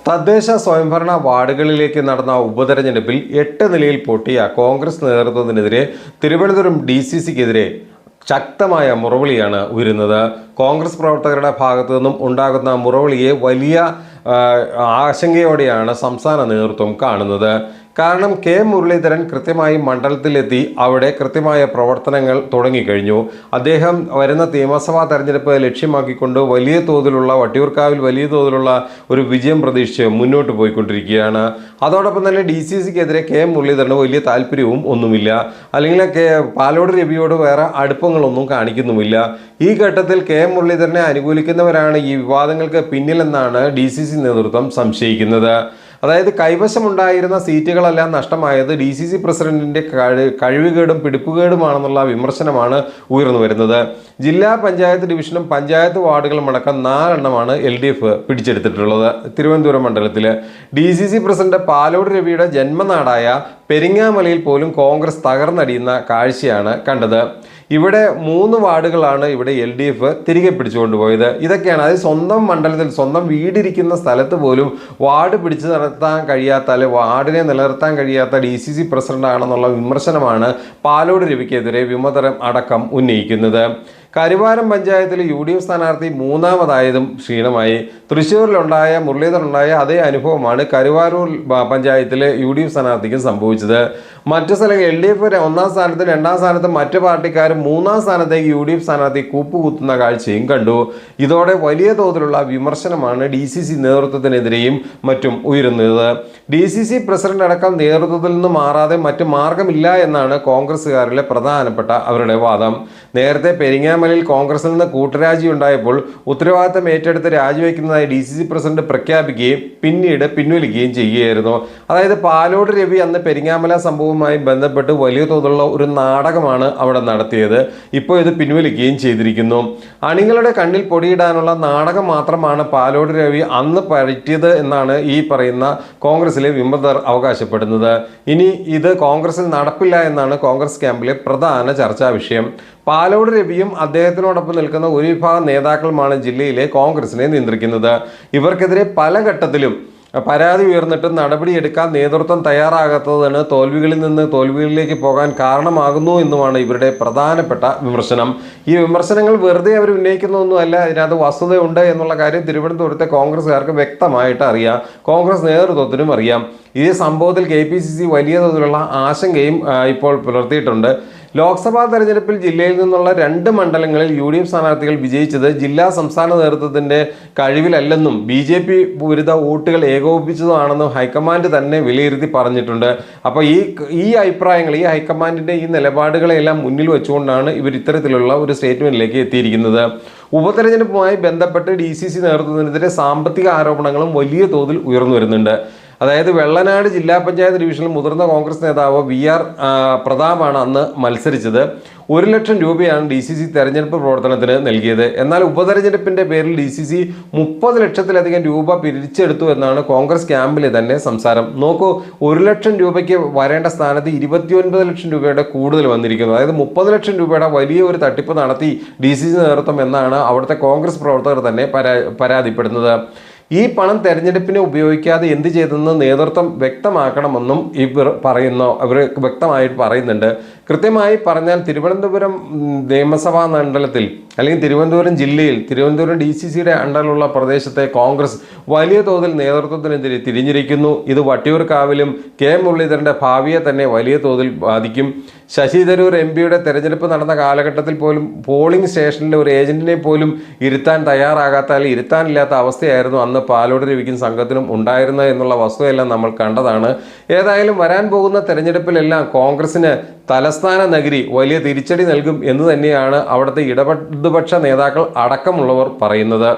തദ്ദേശ സ്വയംഭരണ വാർഡുകളിലേക്ക് നടന്ന ഉപതെരഞ്ഞെടുപ്പിൽ 8 നിലയിൽ പൊട്ടിയ കോൺഗ്രസ് നേതൃത്വത്തിനെതിരെ തിരുവനന്തപുരം DCCക്കെതിരെ ശക്തമായ മുറവിളിയാണ് ഉയരുന്നത്. കോൺഗ്രസ് പ്രവർത്തകരുടെ ഭാഗത്തു നിന്നും ഉണ്ടാകുന്ന മുറവിളിയെ വലിയ ആശങ്കയോടെയാണ് സംസ്ഥാന നേതൃത്വം കാണുന്നത്. കാരണം കെ മുരളീധരൻ കൃത്യമായി മണ്ഡലത്തിലെത്തി അവിടെ കൃത്യമായ പ്രവർത്തനങ്ങൾ തുടങ്ങിക്കഴിഞ്ഞു. അദ്ദേഹം വരുന്ന നിയമസഭാ തെരഞ്ഞെടുപ്പ് ലക്ഷ്യമാക്കിക്കൊണ്ട് വലിയ തോതിലുള്ള വട്ടിയൂർക്കാവിൽ വലിയ തോതിലുള്ള ഒരു വിജയം പ്രതീക്ഷിച്ച് മുന്നോട്ട് പോയിക്കൊണ്ടിരിക്കുകയാണ്. അതോടൊപ്പം തന്നെ DCCക്കെതിരെ കെ മുരളീധരന് വലിയ താല്പര്യവും ഒന്നുമില്ല, അല്ലെങ്കിൽ പാലോട് രവിയോട് വേറെ അടുപ്പങ്ങളൊന്നും കാണിക്കുന്നുമില്ല. ഈ ഘട്ടത്തിൽ കെ മുരളീധരനെ അനുകൂലിക്കുന്നവരാണ് ഈ വിവാദങ്ങൾക്ക് പിന്നിലെന്നാണ് DCC നേതൃത്വം സംശയിക്കുന്നത്. അതായത് കൈവശമുണ്ടായിരുന്ന സീറ്റുകളെല്ലാം നഷ്ടമായത് DCC പ്രസിഡന്റിന്റെ കഴിവുകേടും പിടിപ്പുകേടുമാണെന്നുള്ള വിമർശനമാണ് ഉയർന്നു വരുന്നത്. ജില്ലാ പഞ്ചായത്ത് ഡിവിഷനും പഞ്ചായത്ത് വാർഡുകളും അടക്കം 4 എണ്ണമാണ് LDF പിടിച്ചെടുത്തിട്ടുള്ളത്. തിരുവനന്തപുരം മണ്ഡലത്തിൽ DCC പ്രസിഡന്റ് പാലോട് രവിയുടെ ജന്മനാടായ പെരിങ്ങാമലയിൽ പോലും കോൺഗ്രസ് തകർന്നടിയുന്ന കാഴ്ചയാണ് കണ്ടത്. ഇവിടെ 3 വാർഡുകളാണ് ഇവിടെ LDF തിരികെ പിടിച്ചുകൊണ്ടുപോയത്. ഇതൊക്കെയാണ്, അതായത് സ്വന്തം മണ്ഡലത്തിൽ സ്വന്തം വീടിരിക്കുന്ന സ്ഥലത്ത് പോലും വാർഡ് പിടിച്ചു നിർത്താൻ കഴിയാത്ത, അല്ലെ വാർഡിനെ നിലനിർത്താൻ കഴിയാത്ത DCC പ്രസിഡന്റ് ആണെന്നുള്ള വിമർശനമാണ് പാലോട് രവിക്കെതിരെ വിമതരം അടക്കം ഉന്നയിക്കുന്നത്. കരുവാരം പഞ്ചായത്തിൽ UDF സ്ഥാനാർത്ഥി 3ാമതായതും ക്ഷീണമായി. തൃശ്ശൂരിലുണ്ടായ മുരളീധരനുണ്ടായ അതേ അനുഭവമാണ് കരുവാരൂർ പഞ്ചായത്തിലെ UDF സ്ഥാനാർത്ഥിക്കും സംഭവിച്ചത്. മറ്റു സ്ഥലങ്ങളിൽ LDF 1ാം സ്ഥാനത്ത് 2ാം സ്ഥാനത്ത് മറ്റു പാർട്ടിക്കാരും 3ാം സ്ഥാനത്തേക്ക് UDF സ്ഥാനാർത്ഥി കൂപ്പുകുത്തുന്ന കാഴ്ചയും കണ്ടു. ഇതോടെ വലിയ തോതിലുള്ള വിമർശനമാണ് DCC നേതൃത്വത്തിനെതിരെയും മറ്റും ഉയരുന്നത്. DCC പ്രസിഡന്റ് അടക്കം നേതൃത്വത്തിൽ നിന്ന് മാറാതെ മറ്റു മാർഗമില്ല എന്നാണ് കോൺഗ്രസുകാരിലെ പ്രധാനപ്പെട്ട അവരുടെ വാദം. നേരത്തെ പെരിങ്ങാമലയിൽ കോൺഗ്രസിൽ നിന്ന് കൂട്ടരാജി ഉണ്ടായപ്പോൾ ഉത്തരവാദിത്തം ഏറ്റെടുത്ത് രാജിവെക്കുന്നതായി DCC പ്രസിഡന്റ് പ്രഖ്യാപിക്കുകയും പിന്നീട് പിൻവലിക്കുകയും ചെയ്യുകയായിരുന്നു. അതായത് പാലോട് രവി അന്ന് പെരിങ്ങാമല സംഭവവുമായി ബന്ധപ്പെട്ട് വലിയ തോതിലുള്ള ഒരു നാടകമാണ് അവിടെ നടത്തിയത്. ഇപ്പോൾ ഇത് പിൻവലിക്കുകയും ചെയ്തിരിക്കുന്നു. അണികളുടെ കണ്ണിൽ പൊടിയിടാനുള്ള നാടകം മാത്രമാണ് പാലോട് രവി അന്ന് പറ്റിയത് എന്നാണ് ഈ പറയുന്ന കോൺഗ്രസിലെ വിമതർ അവകാശപ്പെടുന്നത്. ഇനി ഇത് കോൺഗ്രസിൽ നടപ്പില്ല എന്നാണ് കോൺഗ്രസ് ക്യാമ്പിലെ പ്രധാന ചർച്ചാ വിഷയം. പാലോട് രവിയും അദ്ദേഹത്തിനോടൊപ്പം നിൽക്കുന്ന ഒരു വിഭാഗം നേതാക്കളുമാണ് ജില്ലയിലെ കോൺഗ്രസിനെ നിയന്ത്രിക്കുന്നത്. ഇവർക്കെതിരെ പല ഘട്ടത്തിലും പരാതി ഉയർന്നിട്ടും നടപടിയെടുക്കാൻ നേതൃത്വം തയ്യാറാകാത്തതാണ് തോൽവികളിൽ നിന്ന് തോൽവികളിലേക്ക് പോകാൻ കാരണമാകുന്നു എന്നുമാണ് ഇവരുടെ പ്രധാനപ്പെട്ട വിമർശനം. ഈ വിമർശനങ്ങൾ വെറുതെ അവർ ഉന്നയിക്കുന്നതൊന്നുമല്ല, ഇതിനകത്ത് വസ്തുതയുണ്ട് എന്നുള്ള കാര്യം തിരുവനന്തപുരത്തെ കോൺഗ്രസ്സുകാർക്ക് വ്യക്തമായിട്ട് അറിയാം, കോൺഗ്രസ് നേതൃത്വത്തിനും അറിയാം. ഈ സംഭവത്തിൽ KPCC വലിയ തോതിലുള്ള ആശങ്കയും ഇപ്പോൾ പുലർത്തിയിട്ടുണ്ട്. ലോക്സഭാ തെരഞ്ഞെടുപ്പിൽ ജില്ലയിൽ നിന്നുള്ള 2 മണ്ഡലങ്ങളിൽ UDF സ്ഥാനാർത്ഥികൾ വിജയിച്ചത് ജില്ലാ സംസ്ഥാന നേതൃത്വത്തിന്റെ കഴിവിലല്ലെന്നും BJP വിരുദ്ധ വോട്ടുകൾ ഏകോപിപ്പിച്ചതാണെന്നും ഹൈക്കമാൻഡ് തന്നെ വിലയിരുത്തി പറഞ്ഞിട്ടുണ്ട്. അപ്പോൾ ഈ അഭിപ്രായങ്ങൾ, ഈ ഹൈക്കമാൻഡിന്റെ ഈ നിലപാടുകളെല്ലാം മുന്നിൽ വെച്ചുകൊണ്ടാണ് ഇവർ ഇത്തരത്തിലുള്ള ഒരു സ്റ്റേറ്റ്മെന്റിലേക്ക് എത്തിയിരിക്കുന്നത്. ഉപതെരഞ്ഞെടുപ്പുമായി ബന്ധപ്പെട്ട് DCC നേതൃത്വത്തിനെതിരെ സാമ്പത്തിക ആരോപണങ്ങളും വലിയ തോതിൽ ഉയർന്നു വരുന്നുണ്ട്. അതായത് വെള്ളനാട് ജില്ലാ പഞ്ചായത്ത് ഡിവിഷനിൽ മുതിർന്ന കോൺഗ്രസ് നേതാവ് VR പ്രതാപാണ് അന്ന് മത്സരിച്ചത്. 1 ലക്ഷം രൂപയാണ് DCC തെരഞ്ഞെടുപ്പ് പ്രവർത്തനത്തിന് നൽകിയത്. എന്നാൽ ഉപതെരഞ്ഞെടുപ്പിന്റെ പേരിൽ DCC 30 ലക്ഷത്തിലധികം രൂപ പിരിച്ചെടുത്തു എന്നാണ് കോൺഗ്രസ് ക്യാമ്പിലെ തന്നെ സംസാരം. നോക്കൂ, 1 ലക്ഷം രൂപയ്ക്ക് വരേണ്ട സ്ഥാനത്ത് 29 ലക്ഷം രൂപയുടെ കൂടുതൽ വന്നിരിക്കുന്നു. അതായത് 30 ലക്ഷം രൂപയുടെ വലിയ ഒരു തട്ടിപ്പ് നടത്തി DCC നേതൃത്വം എന്നാണ് അവിടുത്തെ കോൺഗ്രസ് പ്രവർത്തകർ തന്നെ പരാതിപ്പെടുന്നത്. ഈ പണം തെരഞ്ഞെടുപ്പിനെ ഉപയോഗിക്കാതെ എന്ത് ചെയ്തെന്ന് നേതൃത്വം വ്യക്തമാക്കണമെന്നും ഇവർ വ്യക്തമായിട്ട് പറയുന്നുണ്ട്. കൃത്യമായി പറഞ്ഞാൽ തിരുവനന്തപുരം നിയമസഭാ മണ്ഡലത്തിൽ അല്ലെങ്കിൽ തിരുവനന്തപുരം ജില്ലയിൽ തിരുവനന്തപുരം DCCയുടെ അണ്ടറിലുള്ള പ്രദേശത്തെ കോൺഗ്രസ് വലിയ തോതിൽ നേതൃത്വത്തിനെതിരെ തിരിഞ്ഞിരിക്കുന്നു. ഇത് വട്ടിയൂർക്കാവിലും കെ മുരളീധരന്റെ ഭാവിയെ തന്നെ വലിയ തോതിൽ ബാധിക്കും. ശശി തരൂർ MPയുടെ തെരഞ്ഞെടുപ്പ് നടന്ന കാലഘട്ടത്തിൽ പോലും പോളിംഗ് സ്റ്റേഷനിലെ ഒരു ഏജന്റിനെ പോലും ഇരുത്താൻ തയ്യാറാകാത്ത, അല്ലെങ്കിൽ ഇരുത്താനില്ലാത്ത അവസ്ഥയായിരുന്നു അന്ന് പാലോട് രവിക്കും സംഘത്തിനും ഉണ്ടായിരുന്നത് എന്നുള്ള വസ്തുതയെല്ലാം നമ്മൾ കണ്ടതാണ്. ഏതായാലും വരാൻ പോകുന്ന തെരഞ്ഞെടുപ്പിലെല്ലാം കോൺഗ്രസിന് തലസ്ഥാന നഗരി വലിയ തിരിച്ചടി നൽകും എന്ന് തന്നെയാണ് അവിടുത്തെ ഇടതുപക്ഷ നേതാക്കൾ അടക്കമുള്ളവർ പറയുന്നത്.